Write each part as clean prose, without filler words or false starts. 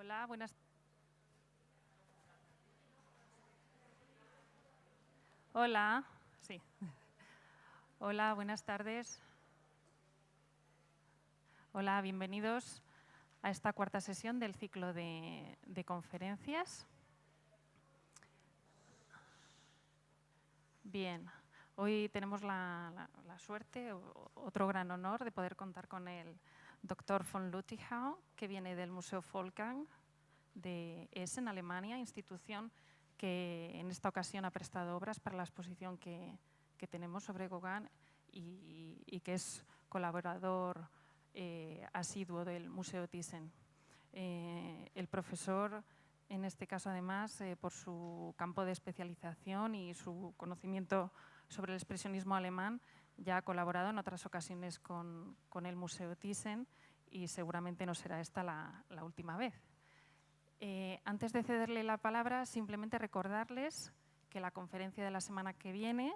Hola, buenas. Hola, sí. Hola, buenas tardes. Hola, bienvenidos a esta cuarta sesión del ciclo de conferencias. Bien, hoy tenemos la suerte, otro gran honor, de poder contar con el doctor von Lüttichau, que viene del Museo Wolfgang de Essen, Alemania, institución que en esta ocasión ha prestado obras para la exposición que tenemos sobre Gauguin y que es colaborador asiduo del Museo Thyssen. El profesor, en este caso además, por su campo de especialización y su conocimiento sobre el expresionismo alemán, ya ha colaborado en otras ocasiones con el Museo Thyssen y seguramente no será esta la última vez. Antes de cederle la palabra, simplemente recordarles que la conferencia de la semana que viene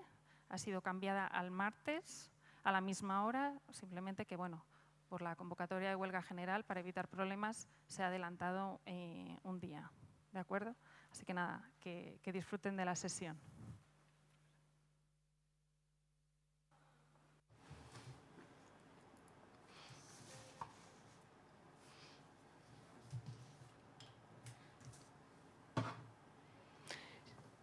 ha sido cambiada al martes a la misma hora, simplemente que, bueno, por la convocatoria de huelga general, para evitar problemas, se ha adelantado un día, ¿de acuerdo? Así que nada, que disfruten de la sesión.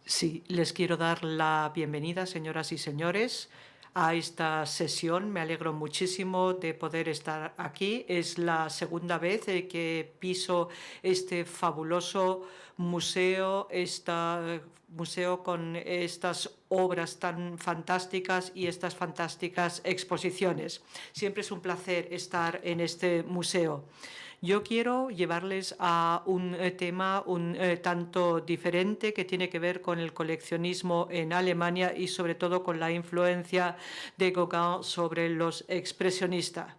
Sí, les quiero dar la bienvenida, señoras y señores, a esta sesión. Me alegro muchísimo de poder estar aquí. Es la segunda vez que piso este fabuloso museo, museo con estas obras tan fantásticas y estas fantásticas exposiciones. Siempre es un placer estar en este museo. Yo quiero llevarles a un tema un tanto diferente que tiene que ver con el coleccionismo en Alemania y sobre todo con la influencia de Gauguin sobre los expresionistas.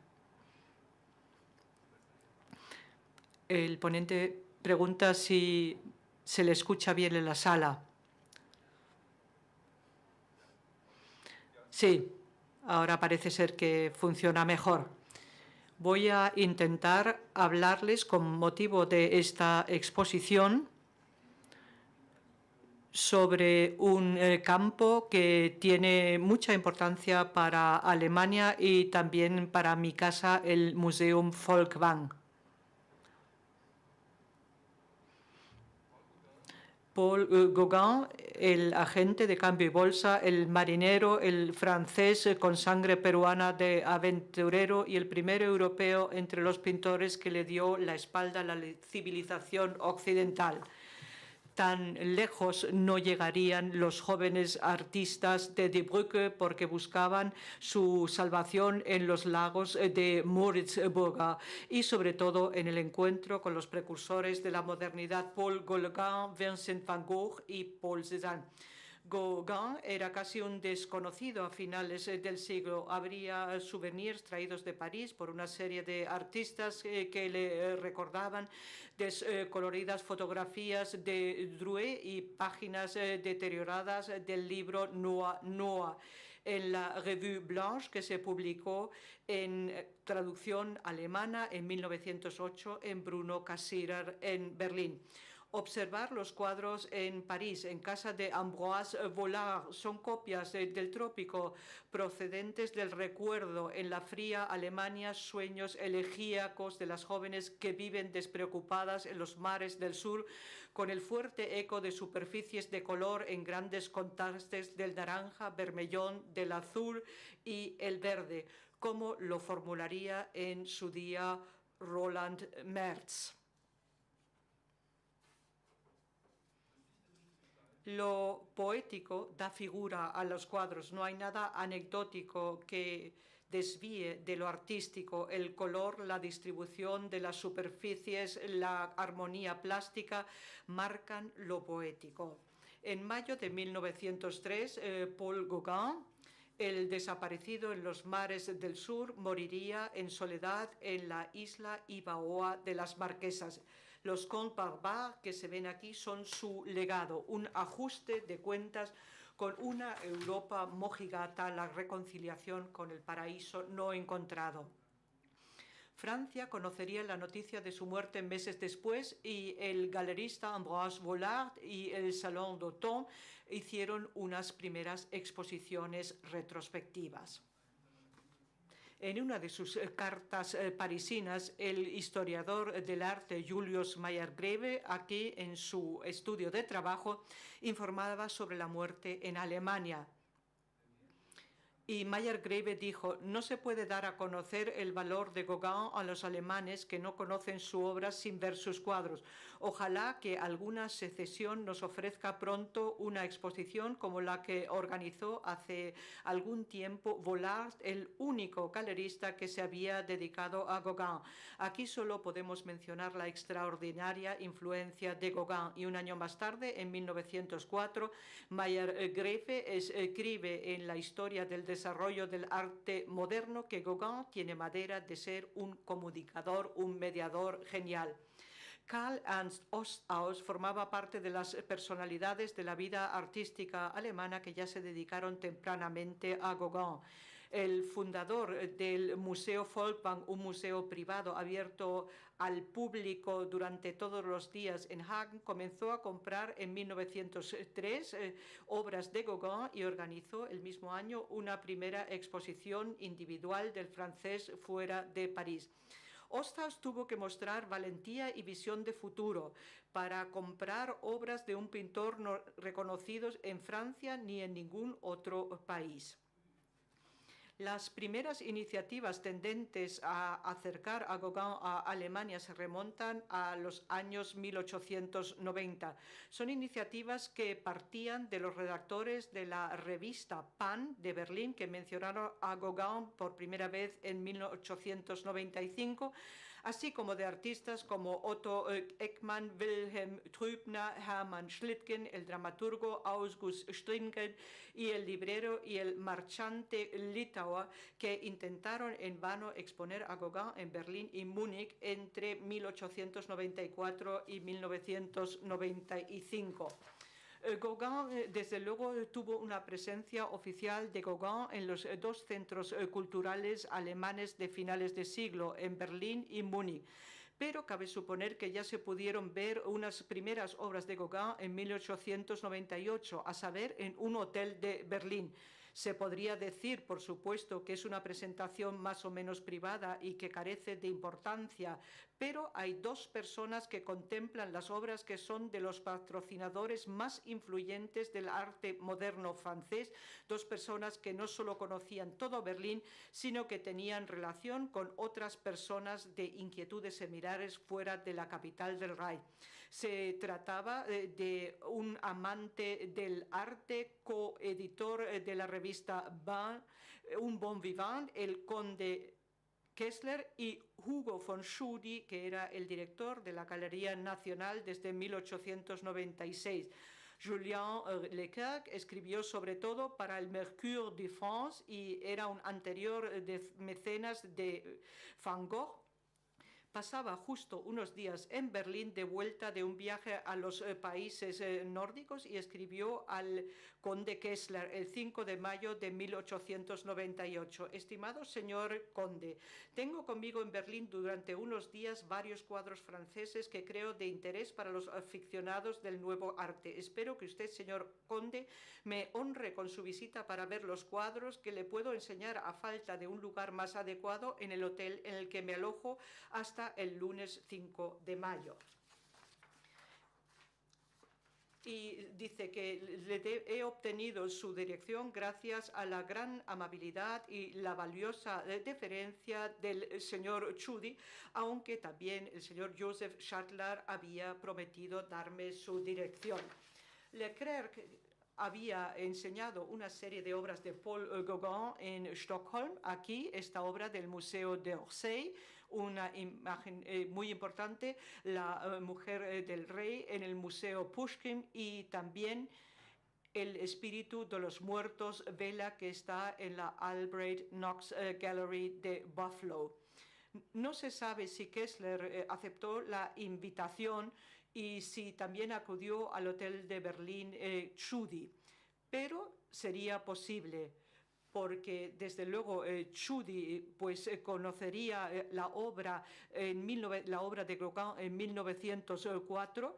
El ponente pregunta si se le escucha bien en la sala. Sí, ahora parece ser que funciona mejor. Voy a intentar hablarles con motivo de esta exposición sobre un campo que tiene mucha importancia para Alemania y también para mi casa, el Museum Folkwang. Paul Gauguin, el agente de cambio y bolsa, el marinero, el francés con sangre peruana de aventurero y el primer europeo entre los pintores que le dio la espalda a la civilización occidental. Tan lejos no llegarían los jóvenes artistas de Die Brücke porque buscaban su salvación en los lagos de Moritzburg y sobre todo en el encuentro con los precursores de la modernidad, Paul Gauguin, Vincent van Gogh y Paul Cézanne. Gauguin era casi un desconocido a finales del siglo. Habría souvenirs traídos de París por una serie de artistas que le recordaban, coloridas fotografías de Drouet y páginas deterioradas del libro Noa Noa en la Revue Blanche, que se publicó en traducción alemana en 1908 en Bruno Cassirer en Berlín. Observar los cuadros en París, en casa de Ambroise Vollard, son copias del trópico procedentes del recuerdo en la fría Alemania, sueños elegíacos de las jóvenes que viven despreocupadas en los mares del sur, con el fuerte eco de superficies de color en grandes contrastes del naranja, bermellón, del azul y el verde, como lo formularía en su día Roland Merz. Lo poético da figura a los cuadros, no hay nada anecdótico que desvíe de lo artístico. El color, la distribución de las superficies, la armonía plástica marcan lo poético. En mayo de 1903, Paul Gauguin, el desaparecido en los mares del sur, moriría en soledad en la isla Ibaoa de las Marquesas. Los contes barbares que se ven aquí son su legado, un ajuste de cuentas con una Europa mojigata, la reconciliación con el paraíso no encontrado. Francia conocería la noticia de su muerte meses después y el galerista Ambroise Vollard y el Salon d'Automne hicieron unas primeras exposiciones retrospectivas. En una de sus cartas parisinas, el historiador del arte Julius Mayer-Greve, aquí en su estudio de trabajo, informaba sobre la muerte en Alemania. Y Mayer-Greve dijo: no se puede dar a conocer el valor de Gauguin a los alemanes que no conocen su obra sin ver sus cuadros. Ojalá que alguna secesión nos ofrezca pronto una exposición como la que organizó hace algún tiempo Vollard, el único galerista que se había dedicado a Gauguin. Aquí solo podemos mencionar la extraordinaria influencia de Gauguin. Y un año más tarde, en 1904, Mayer-Greve escribe en la historia del desarrollo del arte moderno que Gauguin tiene madera de ser un comunicador, un mediador genial. Karl Ernst Osthaus formaba parte de las personalidades de la vida artística alemana que ya se dedicaron tempranamente a Gauguin. El fundador del Museo Folkwang, un museo privado abierto al público durante todos los días en Hagen, comenzó a comprar en 1903 obras de Gauguin y organizó el mismo año una primera exposición individual del francés fuera de París. Osthaus tuvo que mostrar valentía y visión de futuro para comprar obras de un pintor no reconocidos en Francia ni en ningún otro país. Las primeras iniciativas tendentes a acercar a Gauguin a Alemania se remontan a los años 1890. Son iniciativas que partían de los redactores de la revista Pan de Berlín, que mencionaron a Gauguin por primera vez en 1895, así como de artistas como Otto Eckmann, Wilhelm Trübner, Hermann Schlittgen, el dramaturgo August Strindberg y el librero y el marchante litauer, que intentaron en vano exponer a Gauguin en Berlín y Múnich entre 1894 y 1995. Gauguin, desde luego, tuvo una presencia oficial de Gauguin en los dos centros culturales alemanes de finales de siglo, en Berlín y Múnich. Pero cabe suponer que ya se pudieron ver unas primeras obras de Gauguin en 1898, a saber, en un hotel de Berlín. Se podría decir, por supuesto, que es una presentación más o menos privada y que carece de importancia, pero hay dos personas que contemplan las obras que son de los patrocinadores más influyentes del arte moderno francés, dos personas que no solo conocían todo Berlín, sino que tenían relación con otras personas de inquietudes similares fuera de la capital del Reich. Se trataba de un amante del arte, coeditor de la revista Un Bon Vivant, el conde Kessler, y Hugo von Tschudi, que era el director de la Galería Nacional desde 1896. Julien Leclerc escribió sobre todo para el Mercure de France y era un anterior de mecenas de Van Gogh. Pasaba justo unos días en Berlín de vuelta de un viaje a los países nórdicos y escribió al conde Kessler el 5 de mayo de 1898. Estimado señor conde, tengo conmigo en Berlín durante unos días varios cuadros franceses que creo de interés para los aficionados del nuevo arte. Espero que usted, señor conde, me honre con su visita para ver los cuadros que le puedo enseñar a falta de un lugar más adecuado en el hotel en el que me alojo hasta el lunes 5 de mayo. Y dice que he obtenido su dirección gracias a la gran amabilidad y la valiosa deferencia del señor Tschudi, aunque también el señor Joseph Schattler había prometido darme su dirección. Leclerc había enseñado una serie de obras de Paul Gauguin en Stockholm. Aquí esta obra del Museo d'Orsay, una imagen muy importante, la mujer del rey en el Museo Pushkin, y también el espíritu de los muertos vela que está en la Albright Knox Gallery de Buffalo. No se sabe si Kessler aceptó la invitación y si también acudió al hotel de Berlín Tschudi, pero sería posible, porque desde luego Tschudi pues, conocería la obra de Gauguin en 1904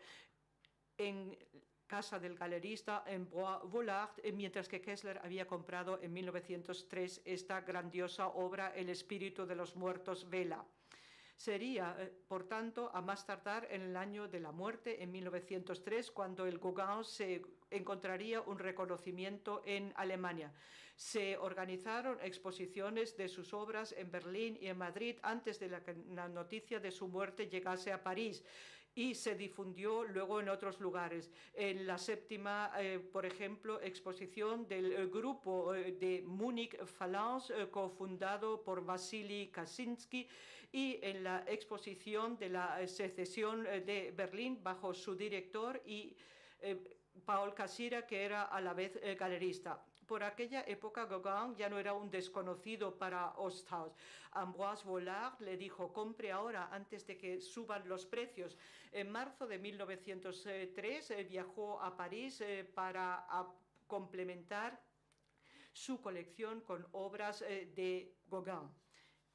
en casa del galerista en Bois-Vollard, mientras que Kessler había comprado en 1903 esta grandiosa obra El espíritu de los muertos vela. Sería, por tanto, a más tardar en el año de la muerte, en 1903, cuando el Gauguin se encontraría un reconocimiento en Alemania. Se organizaron exposiciones de sus obras en Berlín y en Madrid antes de que la noticia de su muerte llegase a París, y se difundió luego en otros lugares. En la séptima, por ejemplo, exposición del grupo de Múnich Phalanx, cofundado por Wassily Kaczynski, y en la exposición de la secesión de Berlín bajo su director y Paul Cassirer, que era a la vez galerista. Por aquella época, Gauguin ya no era un desconocido para Osthaus. Ambroise Vollard le dijo: compre ahora antes de que suban los precios. En marzo de 1903 viajó a París para complementar su colección con obras de Gauguin.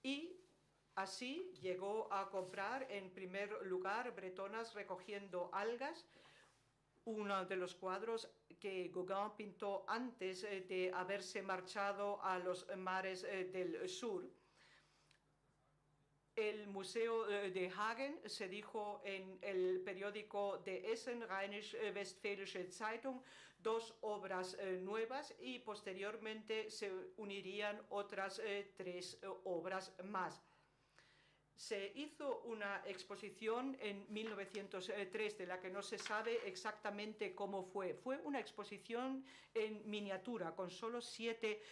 Y así llegó a comprar en primer lugar Bretonas recogiendo algas, uno de los cuadros que Gauguin pintó antes de haberse marchado a los mares del sur. El Museo de Hagen, se dijo en el periódico de Essen, Rheinisch-Westfälische Zeitung, 2 obras nuevas, y posteriormente se unirían otras 3 obras más. Se hizo una exposición en 1903 de la que no se sabe exactamente cómo fue. Fue una exposición en miniatura con solo 7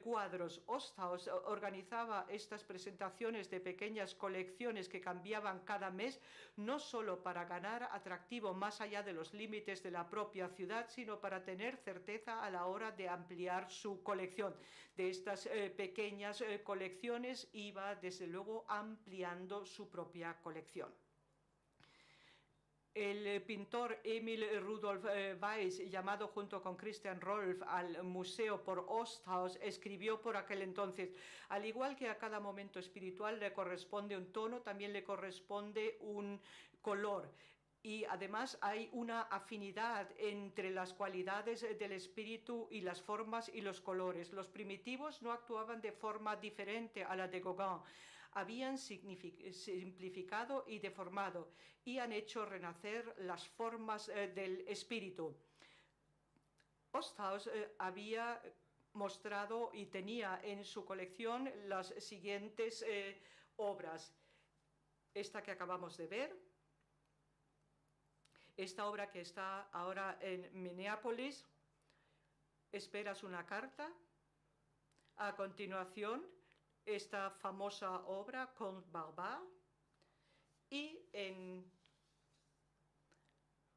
cuadros. Osthaus organizaba estas presentaciones de pequeñas colecciones que cambiaban cada mes, no solo para ganar atractivo más allá de los límites de la propia ciudad, sino para tener certeza a la hora de ampliar su colección. De estas pequeñas colecciones iba desde luego ampliando su propia colección. El pintor Emil Rudolf Weiss, llamado junto con Christian Rolff al museo por Osthaus, escribió por aquel entonces: al igual que a cada momento espiritual le corresponde un tono, también le corresponde un color. Y además hay una afinidad entre las cualidades del espíritu y las formas y los colores. Los primitivos no actuaban de forma diferente a la de Gauguin. Habían simplificado y deformado y han hecho renacer las formas del espíritu. Osthaus había mostrado y tenía en su colección las siguientes obras. Esta que acabamos de ver. Esta obra que está ahora en Minneapolis, Esperas una carta. A continuación, esta famosa obra, Comte Barbe. Y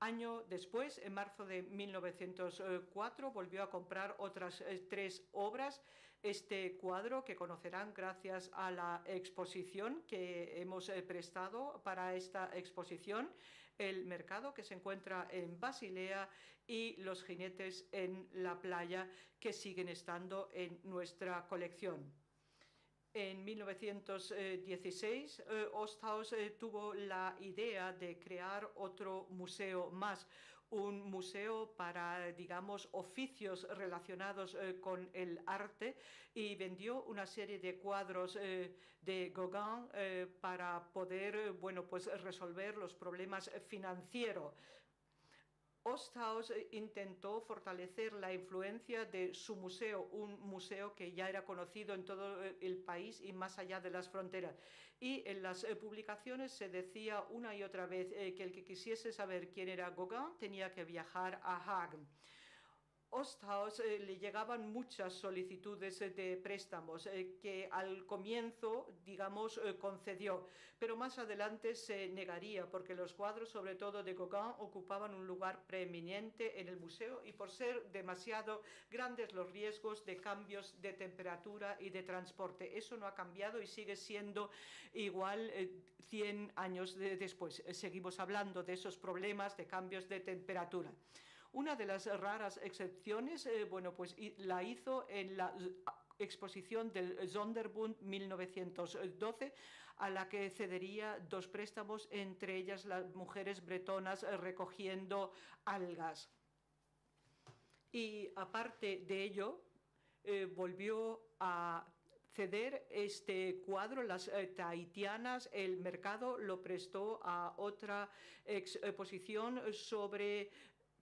año después, en marzo de 1904, volvió a comprar otras 3 obras. Este cuadro, que conocerán gracias a la exposición que hemos prestado para esta exposición, El mercado, que se encuentra en Basilea, y Los jinetes en la playa, que siguen estando en nuestra colección. En 1916, Osthaus tuvo la idea de crear otro museo más, un museo para, digamos, oficios relacionados con el arte, y vendió una serie de cuadros de Gauguin para poder, bueno, pues resolver los problemas financieros. Osthaus intentó fortalecer la influencia de su museo, un museo que ya era conocido en todo el país y más allá de las fronteras. Y en las publicaciones se decía una y otra vez que el que quisiese saber quién era Gauguin tenía que viajar a Hagen. Osthaus le llegaban muchas solicitudes de préstamos que al comienzo, digamos, concedió, pero más adelante se negaría porque los cuadros, sobre todo de Gauguin, ocupaban un lugar preeminente en el museo, y por ser demasiado grandes los riesgos de cambios de temperatura y de transporte. Eso no ha cambiado y sigue siendo igual 100 años después. Seguimos hablando de esos problemas de cambios de temperatura. Una de las raras excepciones, bueno, pues la hizo en la exposición del Sonderbund 1912, a la que cedería 2 préstamos, entre ellas las mujeres bretonas recogiendo algas. Y aparte de ello, volvió a ceder este cuadro, las tahitianas, el mercado lo prestó a otra exposición sobre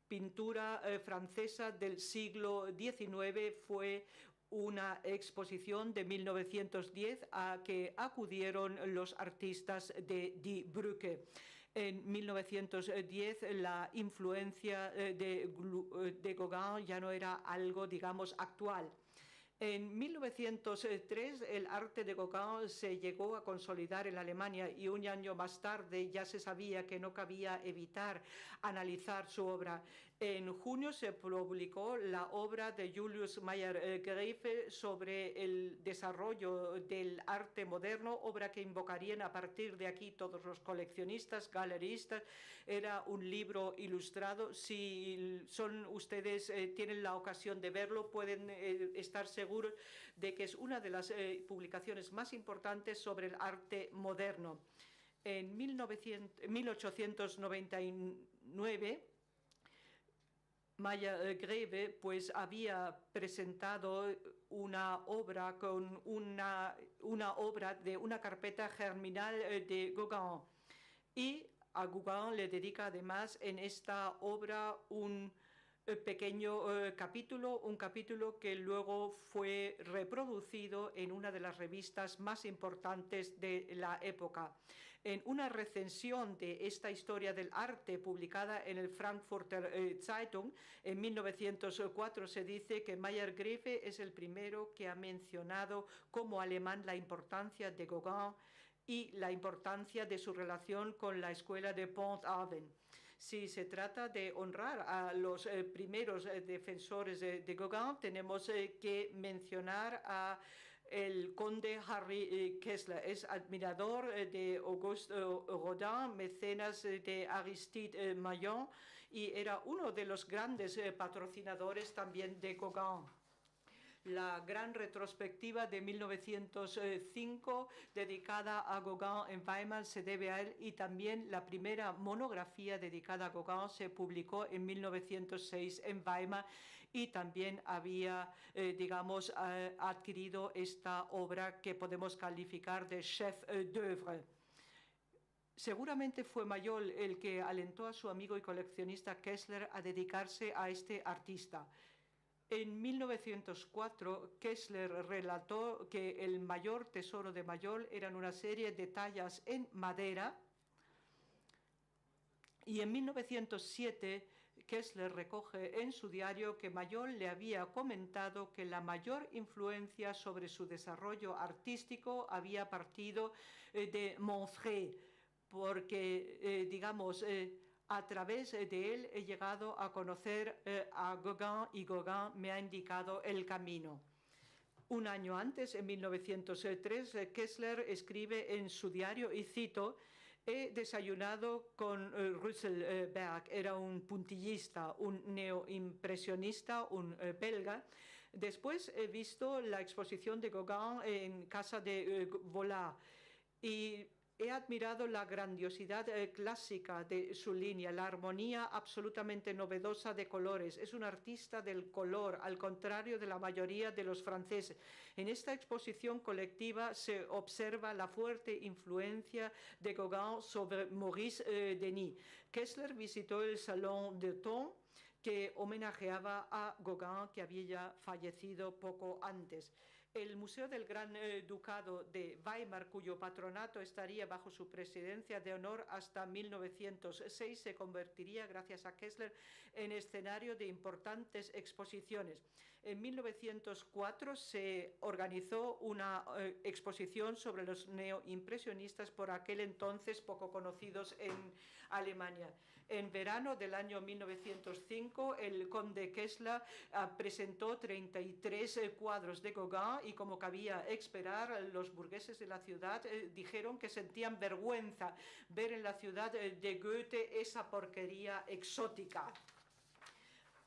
pintura francesa del siglo XIX. Fue una exposición de 1910 a que acudieron los artistas de Die Brücke. En 1910 la influencia de Gauguin ya no era algo, digamos, actual. En 1903 el arte de Gauguin se llegó a consolidar en Alemania y un año más tarde ya se sabía que no cabía evitar analizar su obra. En junio se publicó la obra de Julius Mayer-Greife sobre el desarrollo del arte moderno, obra que invocarían a partir de aquí todos los coleccionistas, galeristas. Era un libro ilustrado. Si ustedes tienen la ocasión de verlo, pueden estar seguros de que es una de las publicaciones más importantes sobre el arte moderno. En 1899, Mayer-Greife pues había presentado una obra con una obra de una carpeta germinal de Gauguin, y a Gauguin le dedica además en esta obra un pequeño capítulo, un capítulo que luego fue reproducido en una de las revistas más importantes de la época. En una recensión de esta historia del arte publicada en el Frankfurter Zeitung en 1904 se dice que Mayer-Greife es el primero que ha mencionado como alemán la importancia de Gauguin y la importancia de su relación con la escuela de Pont-Aven. Si se trata de honrar a los primeros defensores de Gauguin, tenemos que mencionar a el conde Harry Kessler. Es admirador de Auguste Rodin, mecenas de Aristide Maillon, y era uno de los grandes patrocinadores también de Gauguin. La gran retrospectiva de 1905 dedicada a Gauguin en Weimar se debe a él, y también la primera monografía dedicada a Gauguin se publicó en 1906 en Weimar, y también había, digamos, adquirido esta obra que podemos calificar de chef d'œuvre. Seguramente fue Mayol el que alentó a su amigo y coleccionista Kessler a dedicarse a este artista. En 1904, Kessler relató que el mayor tesoro de Mayol eran una serie de tallas en madera, y en 1907 Kessler recoge en su diario que Mayol le había comentado que la mayor influencia sobre su desarrollo artístico había partido de Monfray, porque, digamos, a través de él he llegado a conocer a Gauguin y Gauguin me ha indicado el camino. Un año antes, en 1903, Kessler escribe en su diario, y cito: he desayunado con Rutzelberg, era un puntillista, un neoimpresionista, un belga. Después he visto la exposición de Gauguin en casa de Vollard y he admirado la grandiosidad clásica de su línea, la armonía absolutamente novedosa de colores. Es un artista del color, al contrario de la mayoría de los franceses. En esta exposición colectiva se observa la fuerte influencia de Gauguin sobre Maurice Denis. Kessler visitó el Salón de Thon, que homenajeaba a Gauguin, que había ya fallecido poco antes. El Museo del Gran Ducado de Weimar, cuyo patronato estaría bajo su presidencia de honor hasta 1906, se convertiría, gracias a Kessler, en escenario de importantes exposiciones. En 1904 se organizó una exposición sobre los neoimpresionistas, por aquel entonces poco conocidos en Alemania. En verano del año 1905, el conde Kessler presentó 33 cuadros de Gauguin, y como cabía esperar, los burgueses de la ciudad dijeron que sentían vergüenza ver en la ciudad de Goethe esa porquería exótica.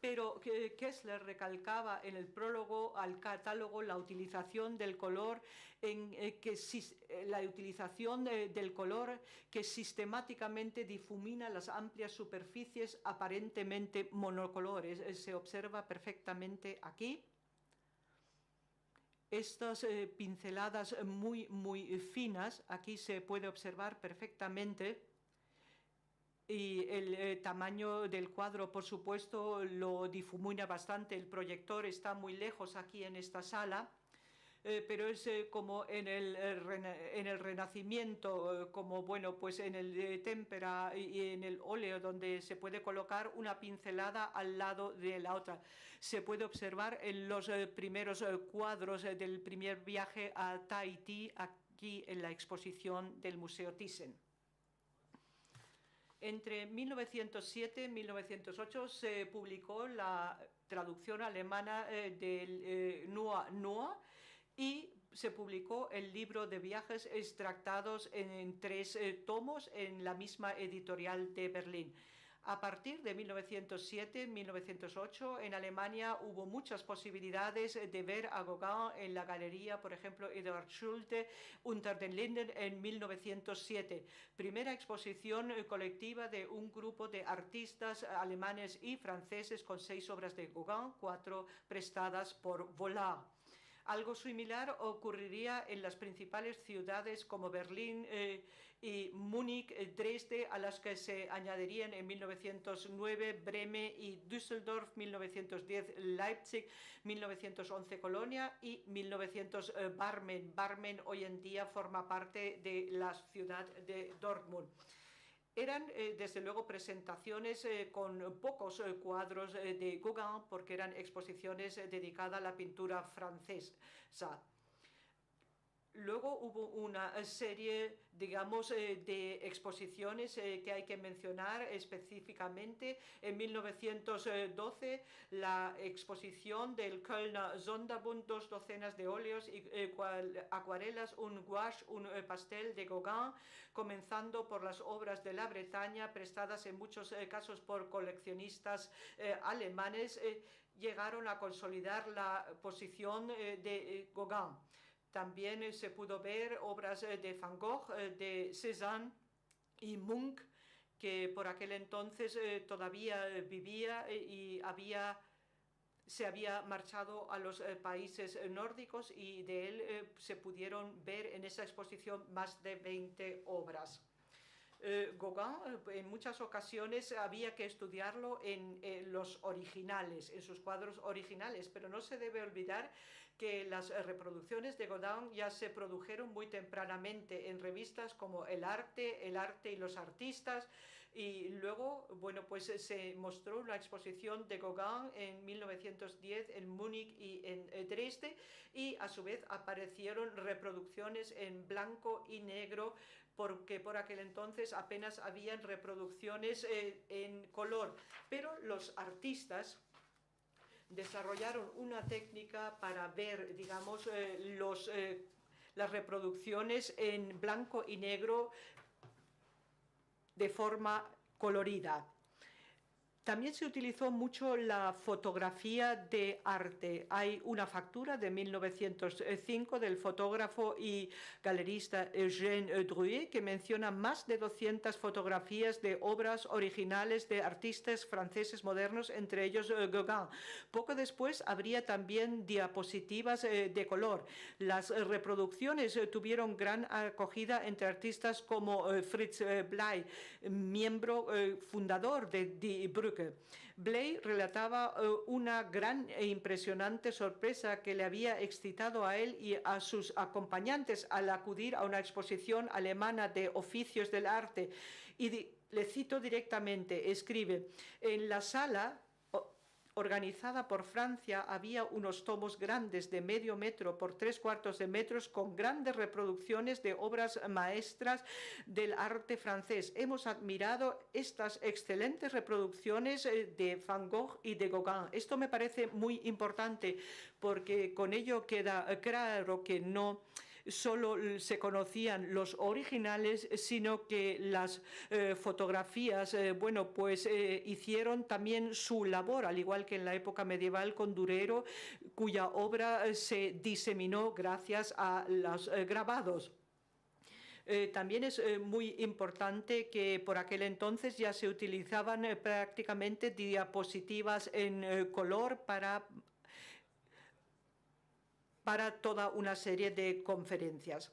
pero Kessler recalcaba en el prólogo al catálogo la utilización del color, la utilización del color que sistemáticamente difumina las amplias superficies aparentemente monocolores. Se observa perfectamente aquí. Estas pinceladas muy finas, aquí se puede observar perfectamente. Y el tamaño del cuadro, por supuesto, lo difumina bastante. El proyector está muy lejos aquí en esta sala, pero es como en el Renacimiento, como bueno, pues en el témpera y en el óleo, donde se puede colocar una pincelada al lado de la otra. Se puede observar en los primeros cuadros del primer viaje a Tahití, aquí en la exposición del Museo Thyssen. Entre 1907 y 1908 se publicó la traducción alemana del Noa Noa y se publicó el libro de viajes extractados en 3 tomos en la misma editorial de Berlín. A partir de 1907-1908 en Alemania hubo muchas posibilidades de ver a Gauguin en la galería, por ejemplo, Eduard Schulte, Unter den Linden en 1907. Primera exposición colectiva de un grupo de artistas alemanes y franceses con 6 obras de Gauguin, 4 prestadas por Vollard. Algo similar ocurriría en las principales ciudades como Berlín y Múnich, Dresde, a las que se añadirían en 1909 Bremen y Düsseldorf, 1910 Leipzig, 1911 Colonia y 1900 Barmen. Barmen hoy en día forma parte de la ciudad de Dortmund. Eran, desde luego, presentaciones con pocos cuadros de Gauguin, porque eran exposiciones dedicadas a la pintura francesa. Luego hubo una serie, digamos, de exposiciones que hay que mencionar específicamente. En 1912, la exposición del Kölner Sonderbund, 2 docenas de óleos y acuarelas, un gouache, un pastel de Gauguin, comenzando por las obras de la Bretaña, prestadas en muchos casos por coleccionistas alemanes, llegaron a consolidar la posición de Gauguin. También se pudo ver obras de Van Gogh, de Cézanne y Munch, que por aquel entonces todavía vivía y se había marchado a los países nórdicos, y de él se pudieron ver en esa exposición más de 20 obras. Gauguin en muchas ocasiones había que estudiarlo en los originales, en sus cuadros originales, pero no se debe olvidar que las reproducciones de Gauguin ya se produjeron muy tempranamente en revistas como El Arte y los Artistas, y luego, bueno, pues se mostró una exposición de Gauguin en 1910 en Múnich y en Dresde, y a su vez aparecieron reproducciones en blanco y negro, porque por aquel entonces apenas habían reproducciones en color. Pero los artistas desarrollaron una técnica para ver, digamos, las reproducciones en blanco y negro de forma colorida. También se utilizó mucho la fotografía de arte. Hay una factura de 1905 del fotógrafo y galerista Eugène Drouet que menciona más de 200 fotografías de obras originales de artistas franceses modernos, entre ellos Gauguin. Poco después habría también diapositivas de color. Las reproducciones tuvieron gran acogida entre artistas como Fritz Bley, miembro fundador de Die Brücke. Bley relataba una gran e impresionante sorpresa que le había excitado a él y a sus acompañantes al acudir a una exposición alemana de oficios del arte. Y le cito directamente, escribe: en la sala organizada por Francia había unos tomos grandes de medio metro por 3/4 de metros con grandes reproducciones de obras maestras del arte francés. Hemos admirado estas excelentes reproducciones de Van Gogh y de Gauguin. Esto me parece muy importante porque con ello queda claro que no solo se conocían los originales, sino que las fotografías, hicieron también su labor, al igual que en la época medieval con Durero, cuya obra se diseminó gracias a los grabados. También es muy importante que por aquel entonces ya se utilizaban prácticamente diapositivas en color para toda una serie de conferencias.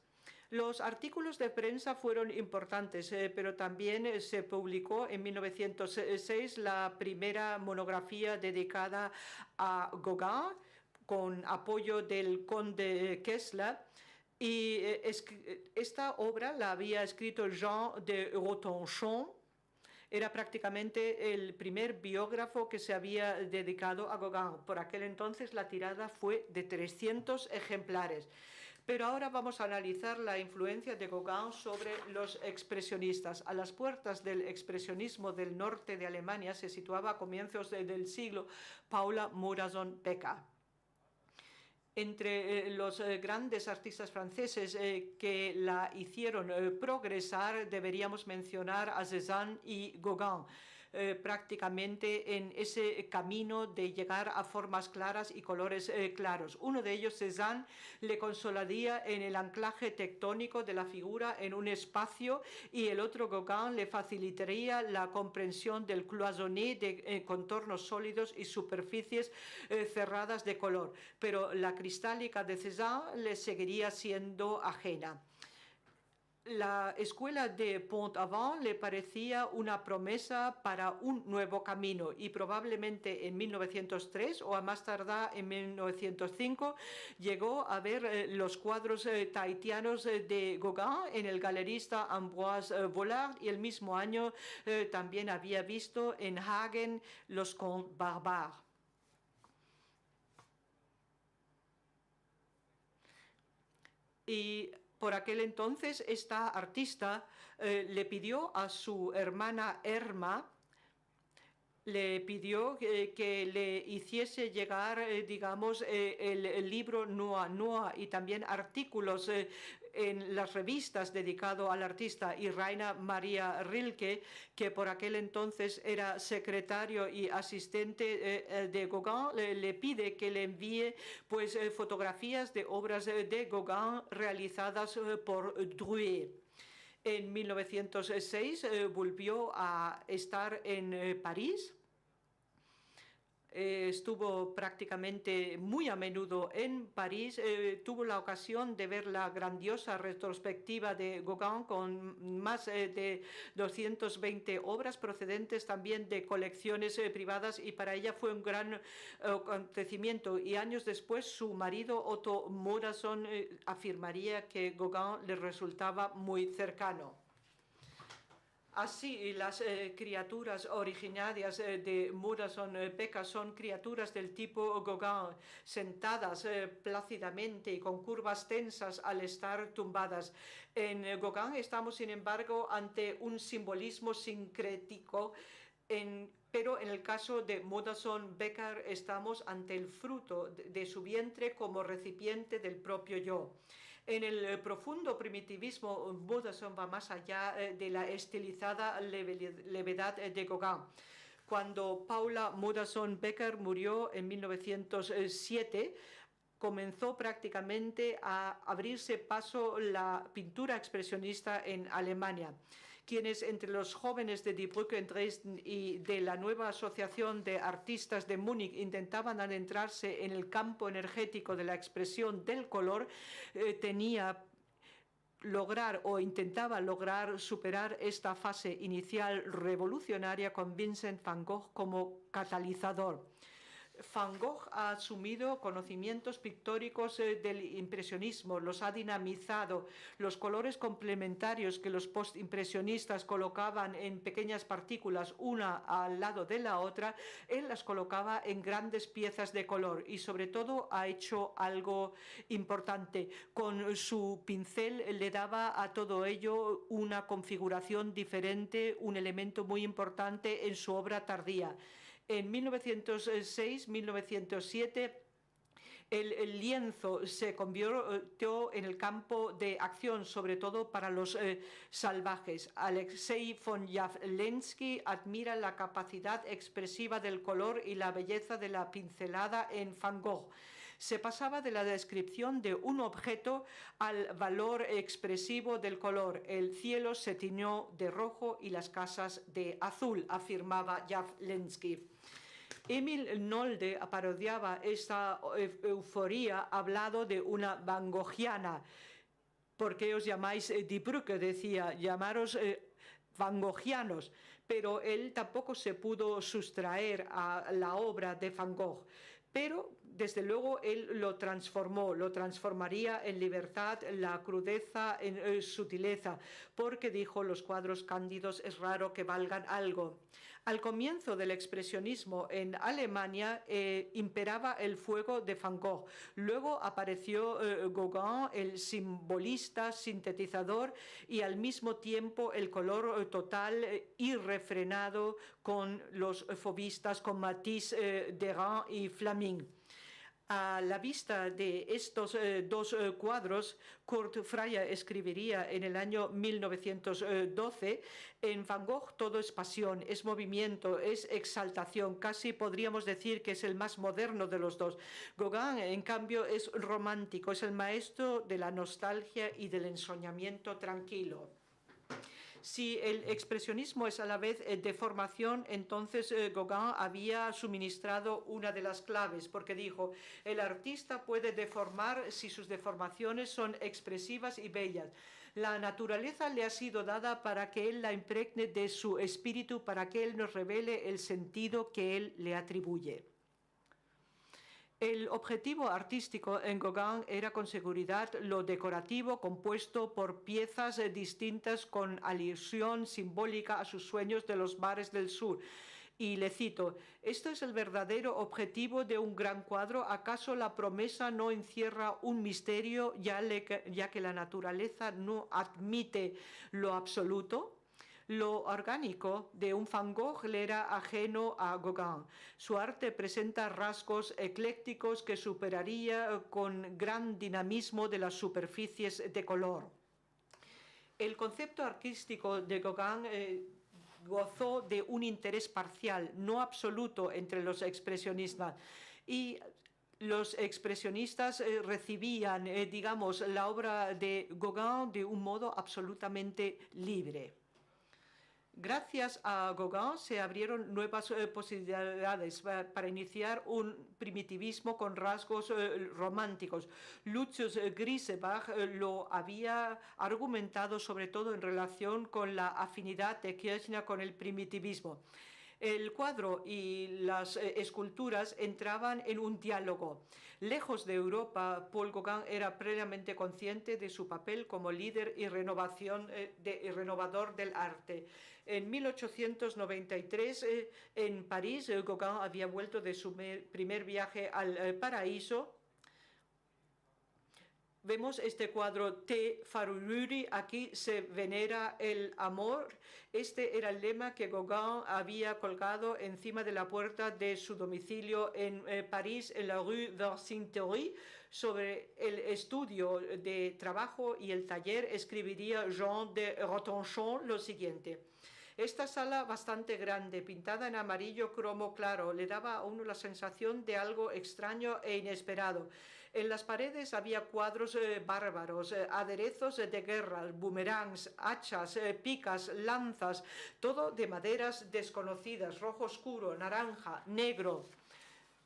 Los artículos de prensa fueron importantes, pero también se publicó en 1906 la primera monografía dedicada a Gauguin, con apoyo del conde Kessler, y esta obra la había escrito Jean de Rotenchon. Era prácticamente el primer biógrafo que se había dedicado a Gauguin. Por aquel entonces la tirada fue de 300 ejemplares. Pero ahora vamos a analizar la influencia de Gauguin sobre los expresionistas. A las puertas del expresionismo del norte de Alemania se situaba a comienzos del siglo Paula Murason-Becker. Entre los grandes artistas franceses que la hicieron progresar, deberíamos mencionar a Cézanne y Gauguin, prácticamente en ese camino de llegar a formas claras y colores claros. Uno de ellos, Cézanne, le consolaría en el anclaje tectónico de la figura en un espacio, y el otro, Gauguin, le facilitaría la comprensión del cloisonné de contornos sólidos y superficies cerradas de color. Pero la cristálica de Cézanne le seguiría siendo ajena. La escuela de Pont-Aven le parecía una promesa para un nuevo camino, y probablemente en 1903 o a más tardar en 1905 llegó a ver los cuadros tahitianos de Gauguin en el galerista Ambroise Vollard, y el mismo año también había visto en Hagen los Contes Barbares. Y por aquel entonces esta artista le pidió a su hermana Erma, le pidió que le hiciese llegar, el libro Noa Noa, y también artículos en las revistas dedicados al artista. Y Rainer Maria Rilke, que por aquel entonces era secretario y asistente de Gauguin, le pide que le envíe fotografías de obras de Gauguin realizadas por Drouet. En 1906 volvió a estar en París. Estuvo prácticamente muy a menudo en París. Tuvo la ocasión de ver la grandiosa retrospectiva de Gauguin con más de 220 obras procedentes también de colecciones privadas, y para ella fue un gran acontecimiento. Y años después su marido Otto Murason afirmaría que Gauguin le resultaba muy cercano. Así, las criaturas originarias de Murason-Becker son criaturas del tipo Gauguin, sentadas plácidamente y con curvas tensas al estar tumbadas. En Gauguin estamos, sin embargo, ante un simbolismo sincrético, pero en el caso de Murason-Becker estamos ante el fruto de su vientre como recipiente del propio yo. En el profundo primitivismo, Murason va más allá de la estilizada levedad de Gauguin. Cuando Paula Murason-Becker murió en 1907, comenzó prácticamente a abrirse paso la pintura expresionista en Alemania. Quienes entre los jóvenes de Die Brücke en Dresden y de la nueva asociación de artistas de Múnich intentaban adentrarse en el campo energético de la expresión del color, intentaba lograr superar esta fase inicial revolucionaria con Vincent van Gogh como catalizador. Van Gogh ha asumido conocimientos pictóricos del impresionismo, los ha dinamizado. Los colores complementarios que los postimpresionistas colocaban en pequeñas partículas una al lado de la otra, él las colocaba en grandes piezas de color, y sobre todo ha hecho algo importante. Con su pincel le daba a todo ello una configuración diferente, un elemento muy importante en su obra tardía. En 1906-1907 El lienzo se convirtió en el campo de acción, sobre todo para los salvajes. Alexei von Jawlensky admira la capacidad expresiva del color y la belleza de la pincelada en Van Gogh. Se pasaba de la descripción de un objeto al valor expresivo del color. El cielo se tiñó de rojo y las casas de azul, afirmaba Jawlensky. Emil Nolde parodiaba esta euforía hablando de una van Goghiana. ¿Por qué os llamáis Die Brücke? Decía, llamaros van Goghianos. Pero él tampoco se pudo sustraer a la obra de Van Gogh. Pero, desde luego, él lo transformaría en libertad, la crudeza en sutileza, porque dijo, los cuadros cándidos es raro que valgan algo. Al comienzo del expresionismo en Alemania imperaba el fuego de Van Gogh. Luego apareció Gauguin, el simbolista, sintetizador, y al mismo tiempo el color total, irrefrenado, con los fauvistas, con Matisse, Derain y Flaming. A la vista de estos dos cuadros, Kurt Freyer escribiría en el año 1912, en Van Gogh todo es pasión, es movimiento, es exaltación, casi podríamos decir que es el más moderno de los dos. Gauguin, en cambio, es romántico, es el maestro de la nostalgia y del ensoñamiento tranquilo. Si el expresionismo es a la vez deformación, entonces Gauguin había suministrado una de las claves, porque dijo, el artista puede deformar si sus deformaciones son expresivas y bellas. La naturaleza le ha sido dada para que él la impregne de su espíritu, para que él nos revele el sentido que él le atribuye. El objetivo artístico en Gauguin era con seguridad lo decorativo, compuesto por piezas distintas con alusión simbólica a sus sueños de los mares del sur. Y le cito, ¿esto es el verdadero objetivo de un gran cuadro? ¿Acaso la promesa no encierra un misterio, ya que la naturaleza no admite lo absoluto? Lo orgánico de un Van Gogh le era ajeno a Gauguin. Su arte presenta rasgos eclécticos que superaría con gran dinamismo de las superficies de color. El concepto artístico de Gauguin gozó de un interés parcial, no absoluto, entre los expresionistas. Y los expresionistas recibían, digamos, la obra de Gauguin de un modo absolutamente libre. Gracias a Gauguin se abrieron nuevas posibilidades para iniciar un primitivismo con rasgos románticos. Lucius Griesbach lo había argumentado sobre todo en relación con la afinidad de Kirchner con el primitivismo. El cuadro y las esculturas entraban en un diálogo. Lejos de Europa, Paul Gauguin era plenamente consciente de su papel como líder y renovador del arte. En 1893, en París, Gauguin había vuelto de su primer viaje al paraíso. Vemos este cuadro Te Faruluri, aquí se venera el amor. Este era el lema que Gauguin había colgado encima de la puerta de su domicilio en París, en la rue Vercingetorix. Sobre el estudio de trabajo y el taller escribiría Jean de Rotenchon lo siguiente. Esta sala bastante grande, pintada en amarillo cromo claro, le daba a uno la sensación de algo extraño e inesperado. En las paredes había cuadros bárbaros, aderezos de guerra, boomerangs, hachas, picas, lanzas, todo de maderas desconocidas, rojo oscuro, naranja, negro.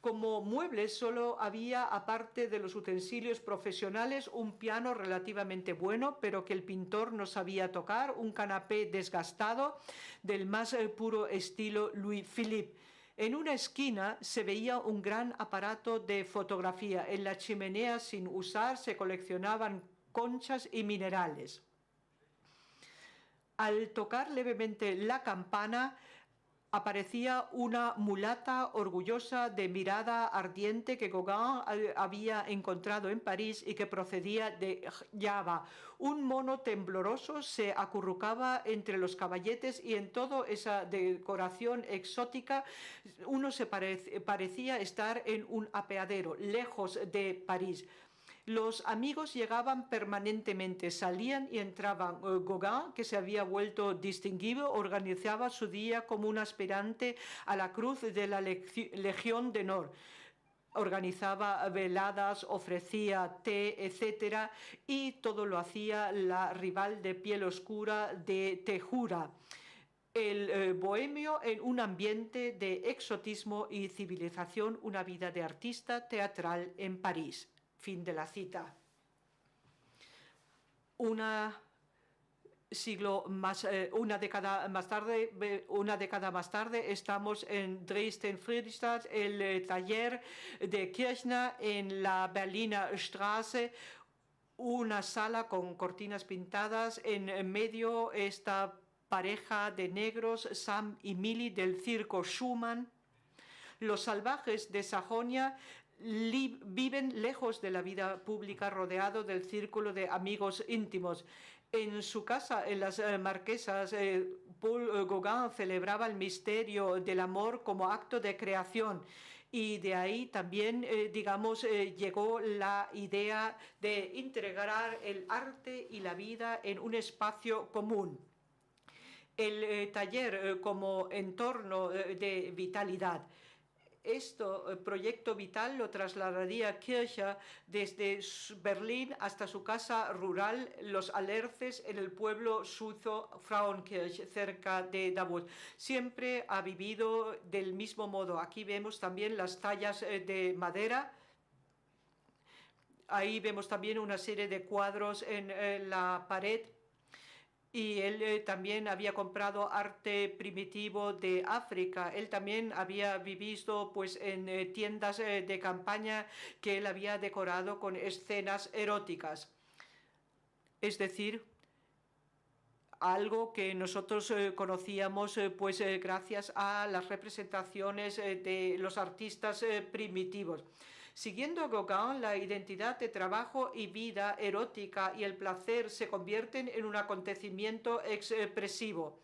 Como muebles solo había, aparte de los utensilios profesionales, un piano relativamente bueno, pero que el pintor no sabía tocar, un canapé desgastado del más puro estilo Louis-Philippe. En una esquina se veía un gran aparato de fotografía. En la chimenea sin usar se coleccionaban conchas y minerales. Al tocar levemente la campana, aparecía una mulata orgullosa de mirada ardiente que Gauguin había encontrado en París y que procedía de Java. Un mono tembloroso se acurrucaba entre los caballetes y en toda esa decoración exótica uno se parecía estar en un apeadero, lejos de París. Los amigos llegaban permanentemente, salían y entraban. Gauguin, que se había vuelto distinguido, organizaba su día como un aspirante a la cruz de la Legión de Honor. Organizaba veladas, ofrecía té, etc. Y todo lo hacía la rival de piel oscura de Tejura. El bohemio en un ambiente de exotismo y civilización, una vida de artista teatral en París. Fin de la cita. Una década más tarde, estamos en Dresden-Friedrichstadt, el taller de Kirchner en la Berliner Straße, una sala con cortinas pintadas, en medio esta pareja de negros, Sam y Millie del circo Schumann. Los salvajes de Sajonia viven lejos de la vida pública, rodeado del círculo de amigos íntimos. En su casa, en las Marquesas, Paul Gauguin celebraba el misterio del amor como acto de creación. Y de ahí también, llegó la idea de integrar el arte y la vida en un espacio común. El taller como entorno de vitalidad. Proyecto vital lo trasladaría Kircher desde Berlín hasta su casa rural, Los Alerces, en el pueblo suizo Frauenkirch, cerca de Davos. Siempre ha vivido del mismo modo. Aquí vemos también las tallas de madera. Ahí vemos también una serie de cuadros en la pared. Y él también había comprado arte primitivo de África. Él también había vivido pues, en tiendas de campaña que él había decorado con escenas eróticas. Es decir, algo que nosotros conocíamos gracias a las representaciones de los artistas primitivos. Siguiendo a Gauguin, la identidad de trabajo y vida erótica y el placer se convierten en un acontecimiento expresivo.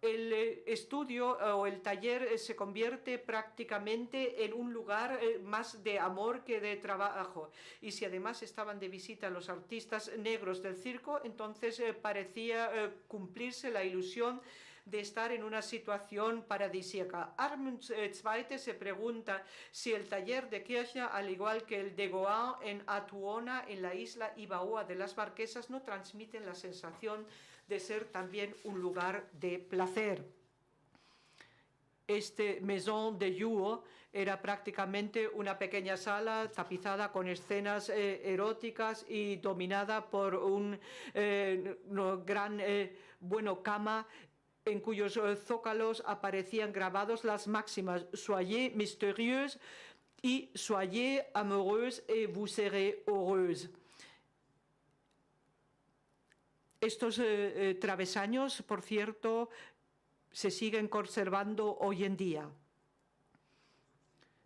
El estudio o el taller se convierte prácticamente en un lugar más de amor que de trabajo. Y si además estaban de visita los artistas negros del circo, entonces parecía cumplirse la ilusión de estar en una situación paradisíaca. Armand II se pregunta si el taller de Kirchner, al igual que el de Gauguin en Atuona, en la isla Ibaoa de las Marquesas, no transmiten la sensación de ser también un lugar de placer. Este Maison de Juo era prácticamente una pequeña sala tapizada con escenas eróticas y dominada por una gran cama en cuyos zócalos aparecían grabados las máximas «Soyez mystérieuse» y «Soyez amoureuse et vous serez heureuse». Estos travesaños, por cierto, se siguen conservando hoy en día.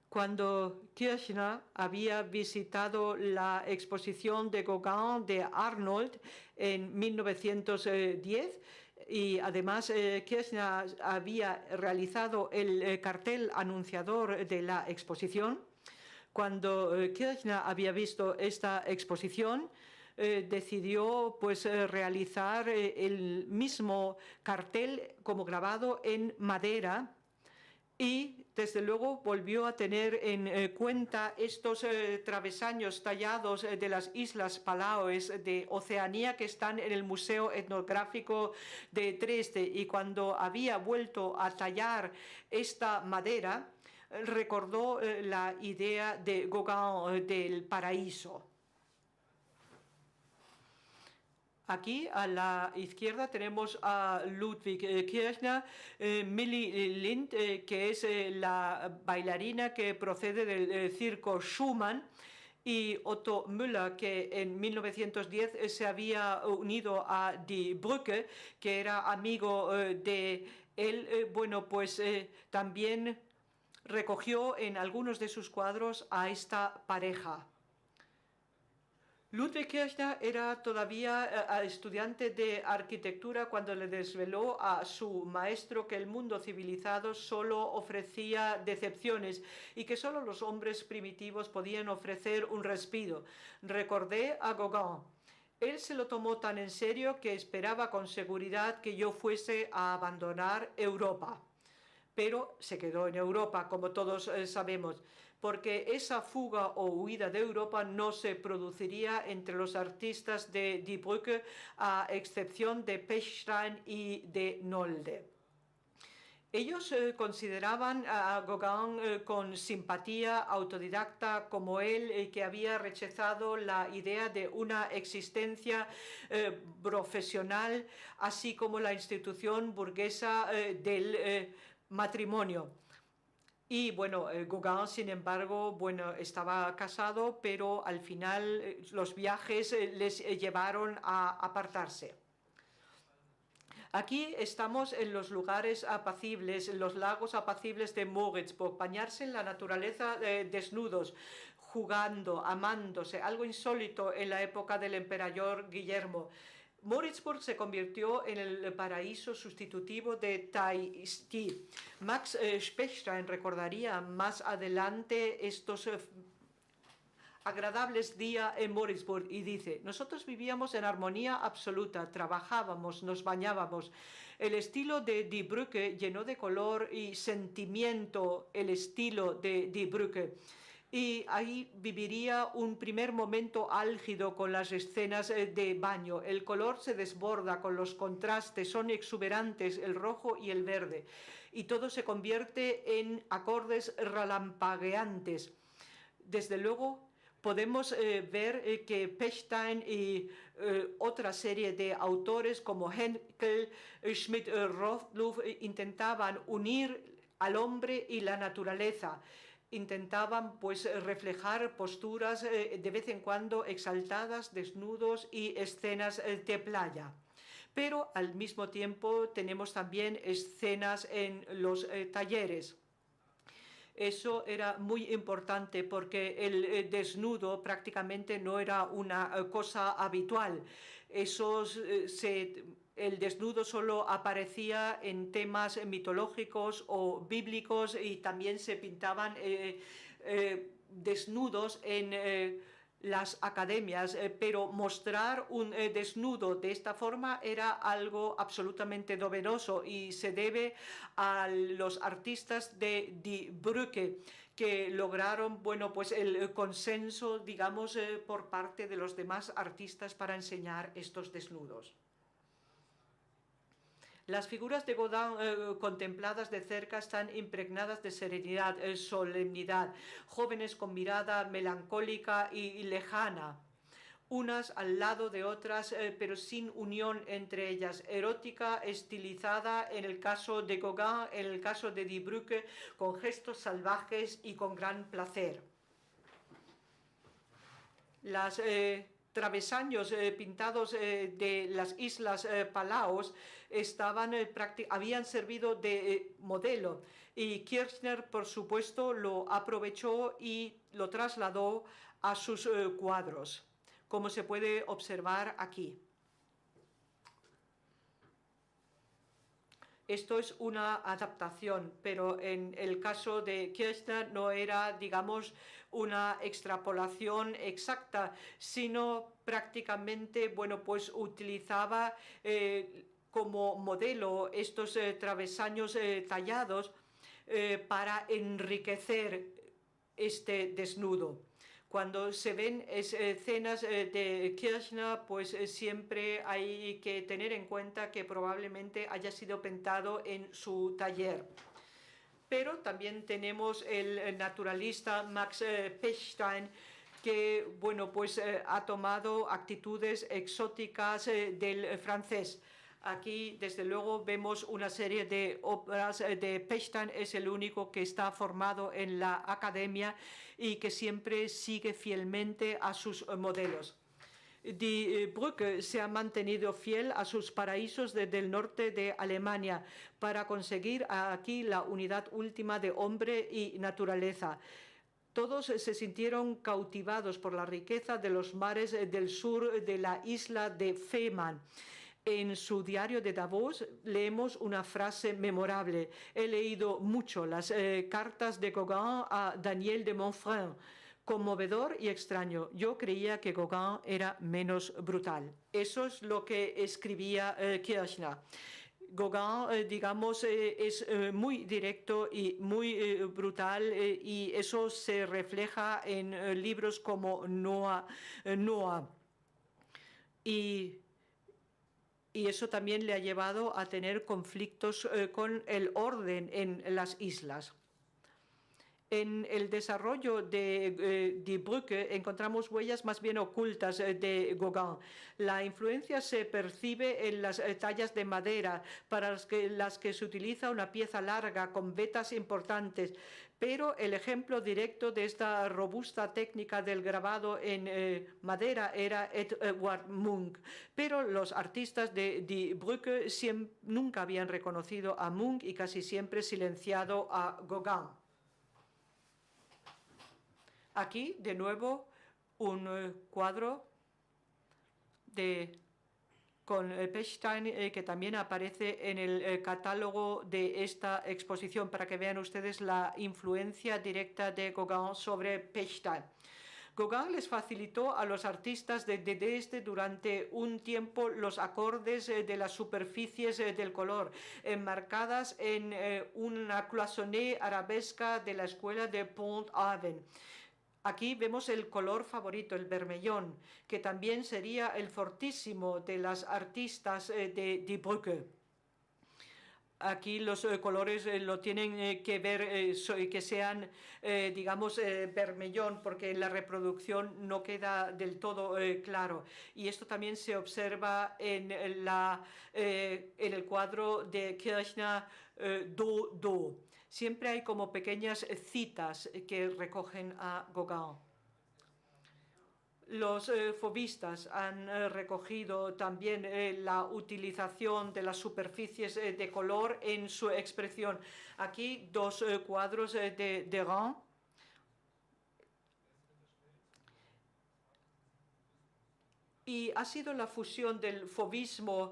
Cuando Kirchner había visitado la exposición de Gauguin de Arnold en 1910, y además Kirchner había realizado el cartel anunciador de la exposición. Cuando Kirchner había visto esta exposición, decidió realizar el mismo cartel como grabado en madera y desde luego volvió a tener en cuenta estos travesaños tallados de las Islas Palaos de Oceanía que están en el Museo Etnográfico de Dresde, y cuando había vuelto a tallar esta madera recordó la idea de Gauguin del paraíso. Aquí a la izquierda tenemos a Ludwig Kirchner, Millie Lind, que es la bailarina que procede del circo Schumann, y Otto Müller, que en 1910 se había unido a Die Brücke, que era amigo de él, bueno, pues también recogió en algunos de sus cuadros a esta pareja. Ludwig Kirchner era todavía estudiante de arquitectura cuando le desveló a su maestro que el mundo civilizado solo ofrecía decepciones y que solo los hombres primitivos podían ofrecer un respiro. Recordé a Gauguin. Él se lo tomó tan en serio que esperaba con seguridad que yo fuese a abandonar Europa. Pero se quedó en Europa, como todos sabemos, porque esa fuga o huida de Europa no se produciría entre los artistas de Die Brücke, a excepción de Pechstein y de Nolde. Ellos consideraban a Gauguin con simpatía autodidacta como él, que había rechazado la idea de una existencia profesional, así como la institución burguesa del matrimonio. Y bueno, Gauguin, sin embargo, bueno, estaba casado, pero al final los viajes les llevaron a apartarse. Aquí estamos en los lugares apacibles, en los lagos apacibles de Moritzburg, bañarse en la naturaleza desnudos, jugando, amándose, algo insólito en la época del emperador Guillermo. Moritzburg se convirtió en el paraíso sustitutivo de Tahití. Max Pechstein recordaría más adelante estos agradables días en Moritzburg y dice: nosotros vivíamos en armonía absoluta, trabajábamos, nos bañábamos. El estilo de Die Brücke llenó de color y sentimiento el estilo de Die Brücke. Y ahí viviría un primer momento álgido con las escenas de baño. El color se desborda con los contrastes, son exuberantes el rojo y el verde. Y todo se convierte en acordes relampagueantes. Desde luego, podemos ver que Pechstein y otra serie de autores como Henkel, Schmidt-Rottluff intentaban unir al hombre y la naturaleza. Intentaban pues reflejar posturas de vez en cuando exaltadas, desnudos y escenas de playa. Pero al mismo tiempo tenemos también escenas en los talleres. Eso era muy importante porque el desnudo prácticamente no era una cosa habitual. El desnudo solo aparecía en temas mitológicos o bíblicos y también se pintaban desnudos en las academias, pero mostrar un desnudo de esta forma era algo absolutamente novedoso y se debe a los artistas de Die Brücke, que lograron, bueno, pues el consenso, digamos, por parte de los demás artistas para enseñar estos desnudos. Las figuras de Gauguin contempladas de cerca están impregnadas de serenidad, solemnidad, jóvenes con mirada melancólica y lejana, unas al lado de otras, pero sin unión entre ellas, erótica, estilizada en el caso de Gauguin, en el caso de Die Brücke, con gestos salvajes y con gran placer. Las travesaños pintados de las islas Palaos habían servido de modelo, y Kirchner, por supuesto, lo aprovechó y lo trasladó a sus cuadros, como se puede observar aquí. Esto es una adaptación, pero en el caso de Kirchner no era, digamos, una extrapolación exacta, sino prácticamente, bueno, pues utilizaba como modelo estos travesaños tallados para enriquecer este desnudo. Cuando se ven escenas de Kirchner, pues siempre hay que tener en cuenta que probablemente haya sido pintado en su taller. Pero también tenemos el naturalista Max Pechstein, que, bueno, pues ha tomado actitudes exóticas del francés. Aquí, desde luego, vemos una serie de obras de Pechstein. Es el único que está formado en la academia y que siempre sigue fielmente a sus modelos. Die Brücke se ha mantenido fiel a sus paraísos desde el norte de Alemania para conseguir aquí la unidad última de hombre y naturaleza. Todos se sintieron cautivados por la riqueza de los mares del sur de la isla de Fehmarn. En su diario de Davos leemos una frase memorable. He leído mucho las cartas de Gauguin a Daniel de Montfort. Conmovedor y extraño. Yo creía que Gauguin era menos brutal. Eso es lo que escribía Kirchner. Gauguin, digamos, es muy directo y muy brutal y eso se refleja en libros como Noah. Y eso también le ha llevado a tener conflictos con el orden en las islas. En el desarrollo de Die Brücke encontramos huellas más bien ocultas de Gauguin. La influencia se percibe en las tallas de madera, para las que se utiliza una pieza larga con vetas importantes, pero el ejemplo directo de esta robusta técnica del grabado en madera era Edvard Munch. Pero los artistas de Die Brücke nunca habían reconocido a Munch y casi siempre silenciado a Gauguin. Aquí, de nuevo, un cuadro con Pechstein que también aparece en el catálogo de esta exposición para que vean ustedes la influencia directa de Gauguin sobre Pechstein. Gauguin les facilitó a los artistas de Dresde durante un tiempo los acordes de las superficies del color, enmarcadas en una cloisonnée arabesca de la escuela de Pont-Aven. Aquí vemos el color favorito, el vermellón, que también sería el fortísimo de las artistas de Die Brücke. Aquí los colores lo tienen que ver que sean, digamos, vermellón, porque en la reproducción no queda del todo claro. Y esto también se observa en el cuadro de Kirchner, Do. Siempre hay como pequeñas citas que recogen a Gauguin. Los fauvistas han recogido también la utilización de las superficies de color en su expresión. Aquí dos cuadros de Derain. Y ha sido la fusión del fauvismo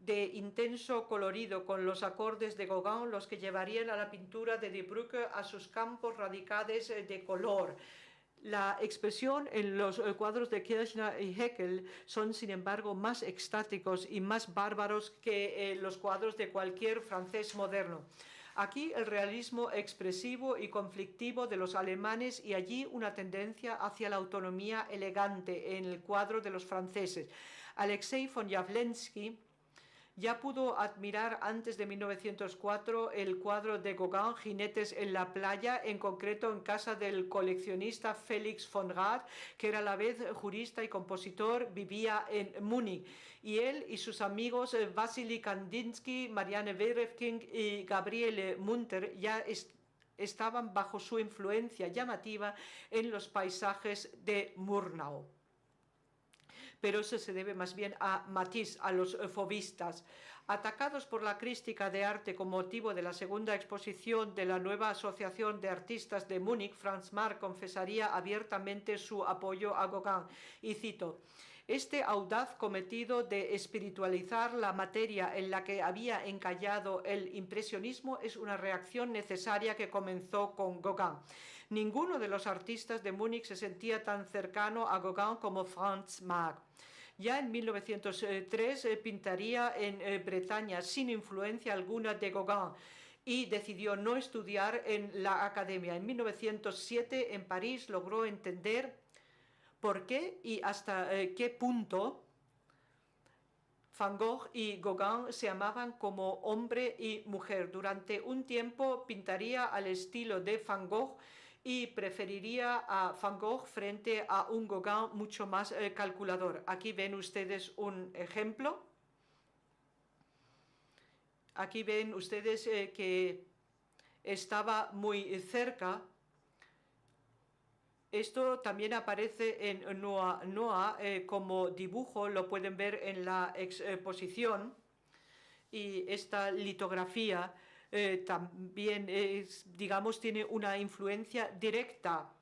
de intenso colorido con los acordes de Gauguin los que llevarían a la pintura de Die Brücke a sus campos radicales de color. La expresión en los cuadros de Kirchner y Haeckel son, sin embargo, más extáticos y más bárbaros que los cuadros de cualquier francés moderno. Aquí el realismo expresivo y conflictivo de los alemanes y allí una tendencia hacia la autonomía elegante en el cuadro de los franceses. Alexei von Jawlensky ya pudo admirar antes de 1904 el cuadro de Gauguin, Jinetes en la playa, en concreto en casa del coleccionista Felix von Rath, que era a la vez jurista y compositor, vivía en Múnich. Y él y sus amigos Wassily Kandinsky, Marianne Werefking y Gabriele Munter ya estaban bajo su influencia llamativa en los paisajes de Murnau. Pero eso se debe más bien a Matisse, a los fauvistas. Atacados por la crítica de arte con motivo de la segunda exposición de la nueva Asociación de Artistas de Múnich, Franz Marc confesaría abiertamente su apoyo a Gauguin. Y cito: este audaz cometido de espiritualizar la materia en la que había encallado el impresionismo es una reacción necesaria que comenzó con Gauguin. Ninguno de los artistas de Múnich se sentía tan cercano a Gauguin como Franz Marc. Ya en 1903 pintaría en Bretaña sin influencia alguna de Gauguin y decidió no estudiar en la academia. En 1907 en París logró entender por qué y hasta qué punto Van Gogh y Gauguin se amaban como hombre y mujer. Durante un tiempo pintaría al estilo de Van Gogh y preferiría a Van Gogh frente a un Gauguin mucho más calculador. Aquí ven ustedes un ejemplo. Aquí ven ustedes que estaba muy cerca. Esto también aparece en Noa Noa como dibujo, lo pueden ver en la exposición. Y esta litografía también, digamos, tiene una influencia directa.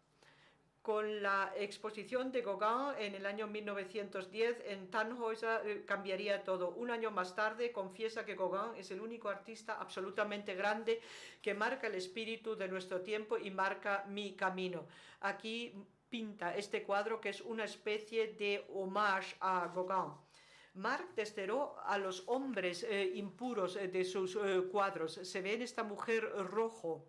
Con la exposición de Gauguin en el año 1910 en Tannhäuser cambiaría todo. Un año más tarde confiesa que Gauguin es el único artista absolutamente grande que marca el espíritu de nuestro tiempo y marca mi camino. Aquí pinta este cuadro que es una especie de homage a Gauguin. Marc desterró a los hombres impuros de sus cuadros. Se ve en esta mujer rojo,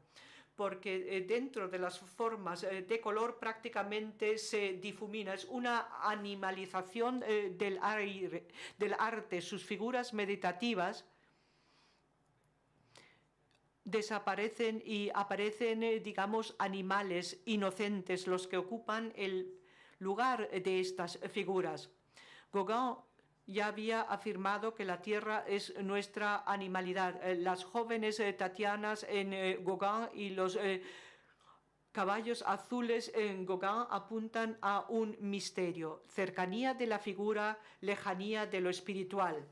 porque dentro de las formas de color prácticamente se difumina. Es una animalización del arte. Sus figuras meditativas desaparecen y aparecen, digamos, animales inocentes los que ocupan el lugar de estas figuras. Gauguin ya había afirmado que la tierra es nuestra animalidad. Las jóvenes Tatianas en Gauguin y los caballos azules en Gauguin apuntan a un misterio, cercanía de la figura, lejanía de lo espiritual.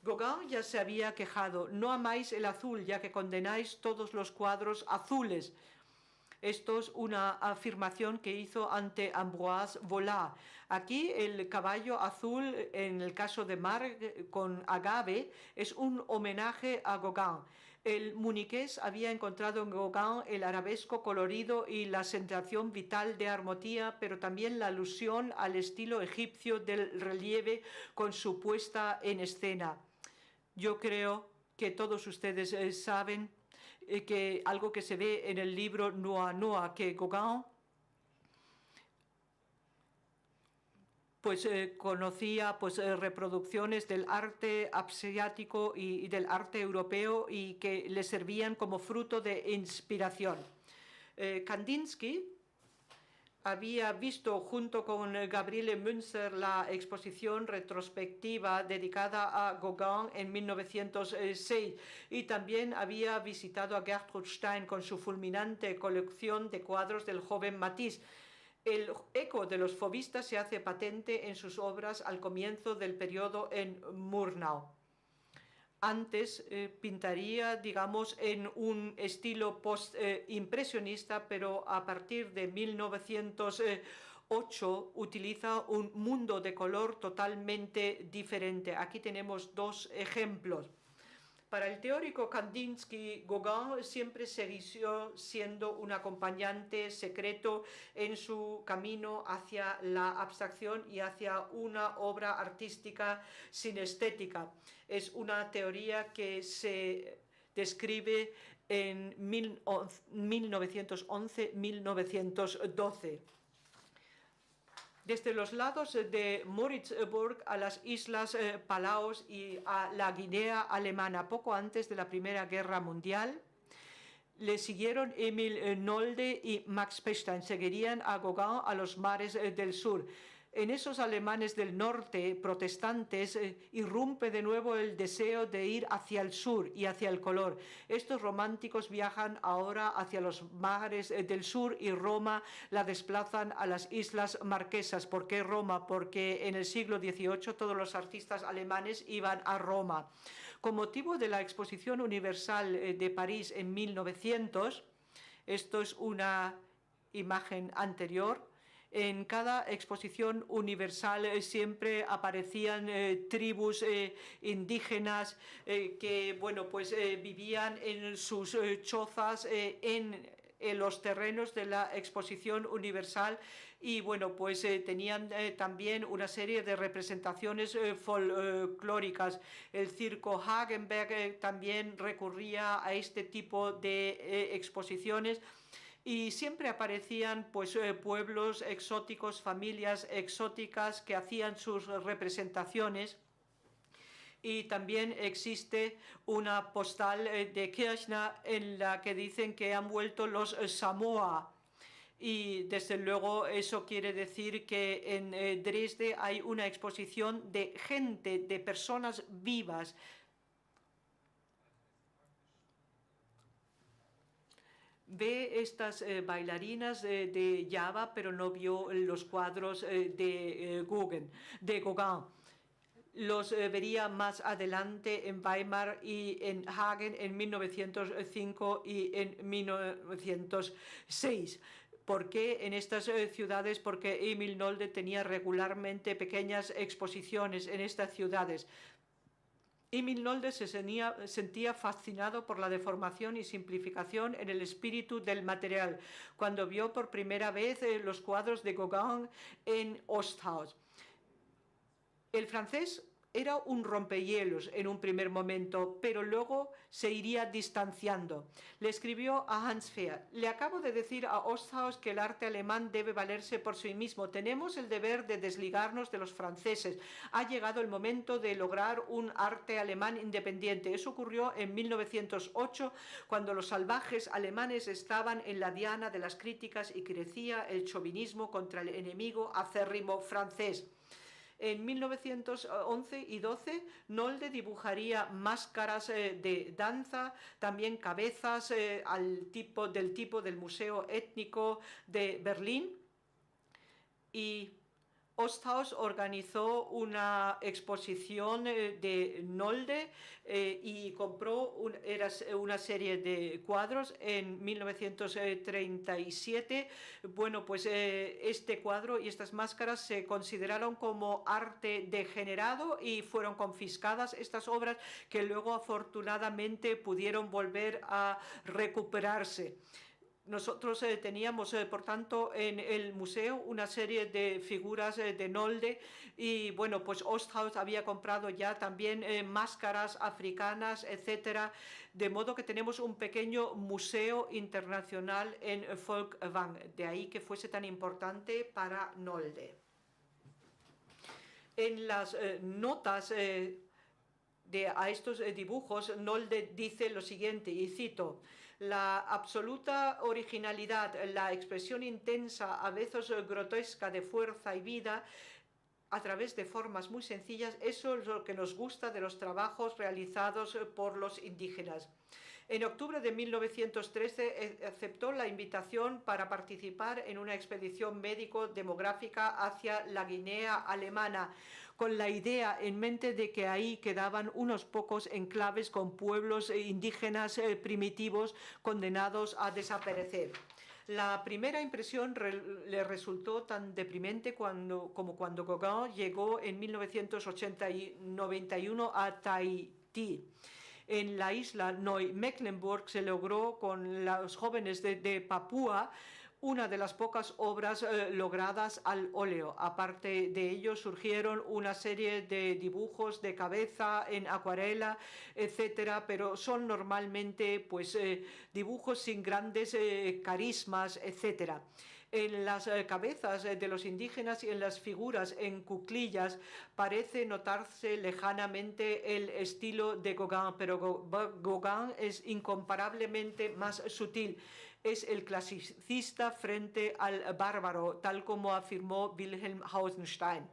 Gauguin ya se había quejado: no amáis el azul, ya que condenáis todos los cuadros azules. Esto es una afirmación que hizo ante Ambroise Vollard. Aquí el caballo azul, en el caso de Marc con agave, es un homenaje a Gauguin. El muniqués había encontrado en Gauguin el arabesco colorido y la sensación vital de armonía, pero también la alusión al estilo egipcio del relieve con su puesta en escena. Yo creo que todos ustedes saben que algo que se ve en el libro Noa Noa, que Gauguin conocía reproducciones del arte asiático y del arte europeo y que le servían como fruto de inspiración. Kandinsky había visto junto con Gabriele Münzer la exposición retrospectiva dedicada a Gauguin en 1906 y también había visitado a Gertrude Stein con su fulminante colección de cuadros del joven Matisse. El eco de los fauvistas se hace patente en sus obras al comienzo del periodo en Murnau. Antes pintaría, digamos, en un estilo post-impresionista, pero a partir de 1908 utiliza un mundo de color totalmente diferente. Aquí tenemos dos ejemplos. Para el teórico Kandinsky, Gauguin siempre siguió siendo un acompañante secreto en su camino hacia la abstracción y hacia una obra artística sin estética. Es una teoría que se describe en 1911-1912. Desde los lados de Moritzburg a las Islas Palaos y a la Guinea alemana, poco antes de la Primera Guerra Mundial, le siguieron Emil Nolde y Max Pechstein. Seguirían a Gauguin a los mares del sur. En esos alemanes del norte protestantes irrumpe de nuevo el deseo de ir hacia el sur y hacia el color. Estos románticos viajan ahora hacia los mares del sur y Roma la desplazan a las Islas Marquesas. ¿Por qué Roma? Porque en el siglo XVIII todos los artistas alemanes iban a Roma. Con motivo de la Exposición Universal de París en 1900, esto es una imagen anterior. En cada exposición universal siempre aparecían tribus indígenas que vivían en sus chozas en los terrenos de la exposición universal y tenían también una serie de representaciones folclóricas. El circo Hagenberg también recurría a este tipo de exposiciones. Y siempre aparecían pueblos exóticos, familias exóticas que hacían sus representaciones. Y también existe una postal de Kirchner en la que dicen que han vuelto los Samoa. Y desde luego eso quiere decir que en Dresde hay una exposición de gente, de personas vivas. Ve estas bailarinas de Java, pero no vio los cuadros de Gauguin. Los vería más adelante en Weimar y en Hagen en 1905 y en 1906. ¿Por qué en estas ciudades? Porque Emil Nolde tenía regularmente pequeñas exposiciones en estas ciudades. Emil Nolde se sentía fascinado por la deformación y simplificación en el espíritu del material cuando vio por primera vez los cuadros de Gauguin en Osthaus. El francés era un rompehielos en un primer momento, pero luego se iría distanciando. Le escribió a Hans Fehr: le acabo de decir a Osthaus que el arte alemán debe valerse por sí mismo. Tenemos el deber de desligarnos de los franceses. Ha llegado el momento de lograr un arte alemán independiente. Eso ocurrió en 1908, cuando los salvajes alemanes estaban en la diana de las críticas y crecía el chauvinismo contra el enemigo acérrimo francés. En 1911 y 12, Nolde dibujaría máscaras de danza, también cabezas del tipo del Museo Étnico de Berlín. Y Osthaus organizó una exposición de Nolde y compró una serie de cuadros en 1937. Bueno, pues este cuadro y estas máscaras se consideraron como arte degenerado y fueron confiscadas estas obras, que luego afortunadamente pudieron volver a recuperarse. Nosotros teníamos, por tanto, en el museo una serie de figuras de Nolde y, bueno, pues Osthaus había comprado ya también máscaras africanas, etcétera, de modo que tenemos un pequeño museo internacional en Folkwang, de ahí que fuese tan importante para Nolde. En las notas a estos dibujos, Nolde dice lo siguiente, y cito: la absoluta originalidad, la expresión intensa, a veces grotesca, de fuerza y vida, a través de formas muy sencillas, eso es lo que nos gusta de los trabajos realizados por los indígenas. En octubre de 1913 aceptó la invitación para participar en una expedición médico-demográfica hacia la Guinea alemana, con la idea en mente de que ahí quedaban unos pocos enclaves con pueblos indígenas primitivos condenados a desaparecer. La primera impresión le resultó tan deprimente como cuando Gauguin llegó en 1991 a Tahití. En la isla Neu-Mecklenburg se logró con los jóvenes de Papúa una de las pocas obras logradas al óleo. Aparte de ello, surgieron una serie de dibujos de cabeza en acuarela, etcétera, pero son normalmente pues, dibujos sin grandes carismas, etcétera. En las cabezas de los indígenas y en las figuras en cuclillas parece notarse lejanamente el estilo de Gauguin, pero Gauguin es incomparablemente más sutil. Es el clasicista frente al bárbaro, tal como afirmó Wilhelm Hausenstein.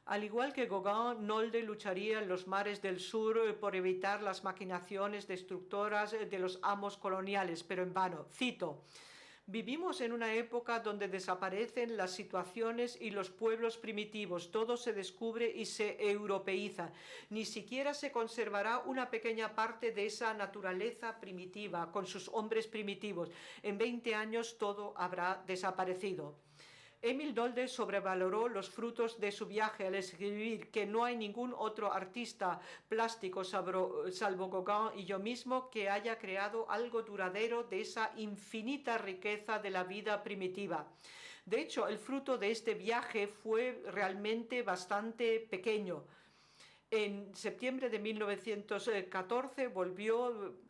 Al igual que Gauguin, Nolde lucharía en los mares del sur por evitar las maquinaciones destructoras de los amos coloniales, pero en vano. Cito: vivimos en una época donde desaparecen las situaciones y los pueblos primitivos, todo se descubre y se europeiza. Ni siquiera se conservará una pequeña parte de esa naturaleza primitiva, con sus hombres primitivos. En 20 años todo habrá desaparecido. Emil Nolde sobrevaloró los frutos de su viaje al escribir que no hay ningún otro artista plástico salvo Gauguin y yo mismo que haya creado algo duradero de esa infinita riqueza de la vida primitiva. De hecho, el fruto de este viaje fue realmente bastante pequeño. En septiembre de 1914 volvió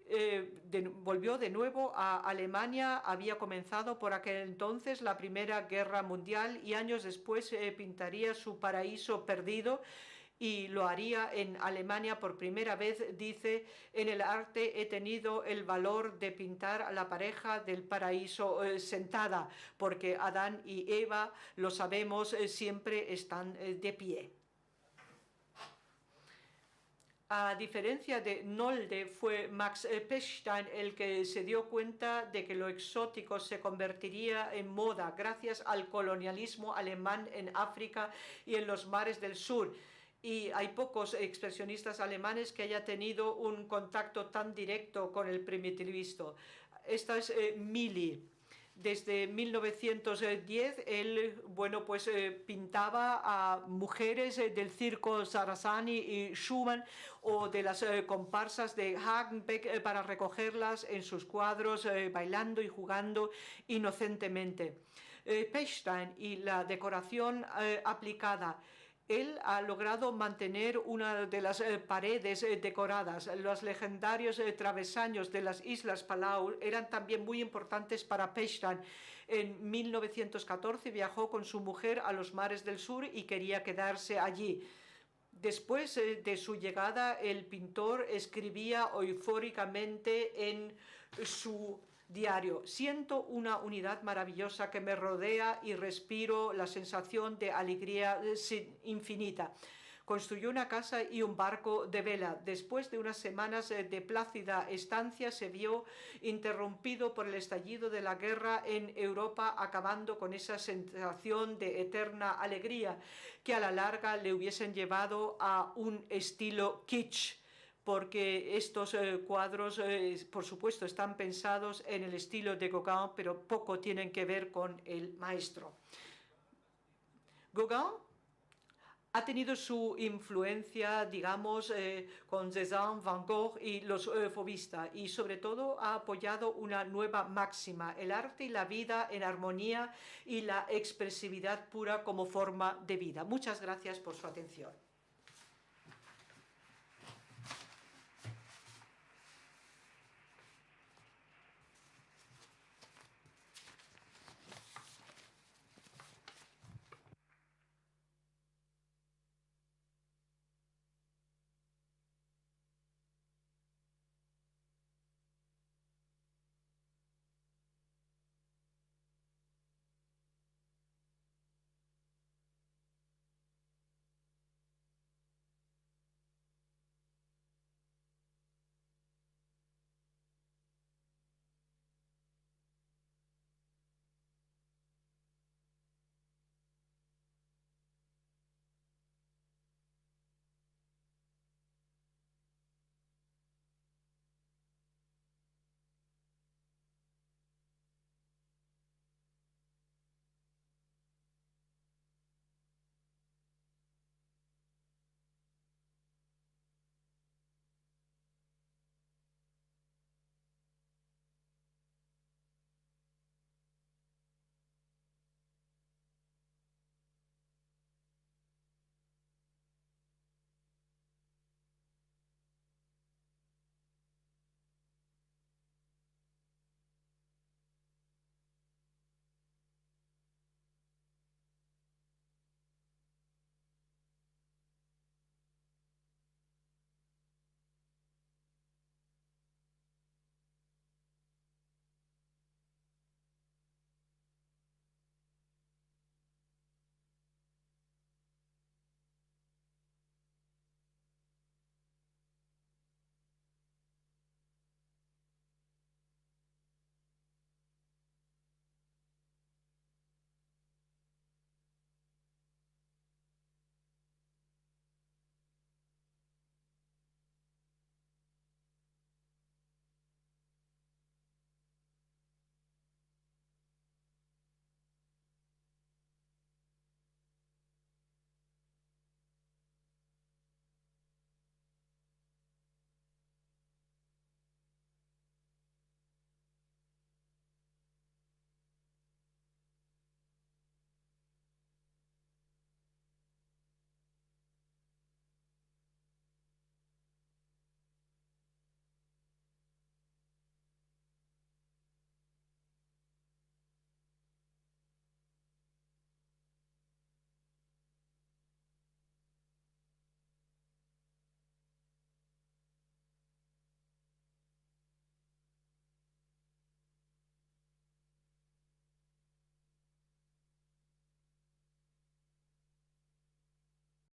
de nuevo a Alemania. Había comenzado por aquel entonces la Primera Guerra Mundial y años después pintaría su Paraíso Perdido, y lo haría en Alemania por primera vez. Dice: en el arte he tenido el valor de pintar a la pareja del paraíso sentada, porque Adán y Eva, lo sabemos, siempre están de pie. A diferencia de Nolde, fue Max Pechstein el que se dio cuenta de que lo exótico se convertiría en moda gracias al colonialismo alemán en África y en los mares del sur. Y hay pocos expresionistas alemanes que hayan tenido un contacto tan directo con el primitivismo. Esta es Mili. Desde 1910 él pintaba a mujeres del circo Sarrazani y Schumann o de las comparsas de Hagenbeck para recogerlas en sus cuadros bailando y jugando inocentemente. Pechstein y la decoración aplicada. Él ha logrado mantener una de las paredes decoradas. Los legendarios travesaños de las Islas Palau eran también muy importantes para Pechstein. En 1914 viajó con su mujer a los mares del sur y quería quedarse allí. Después de su llegada, el pintor escribía eufóricamente en su diario: siento una unidad maravillosa que me rodea y respiro la sensación de alegría infinita. Construyó una casa y un barco de vela. Después de unas semanas de plácida estancia, se vio interrumpido por el estallido de la guerra en Europa, acabando con esa sensación de eterna alegría que a la larga le hubiesen llevado a un estilo kitsch, porque estos cuadros, por supuesto, están pensados en el estilo de Gauguin, pero poco tienen que ver con el maestro. Gauguin ha tenido su influencia, digamos, con Cézanne, Van Gogh y los fauvistas, y sobre todo ha apoyado una nueva máxima: el arte y la vida en armonía y la expresividad pura como forma de vida. Muchas gracias por su atención.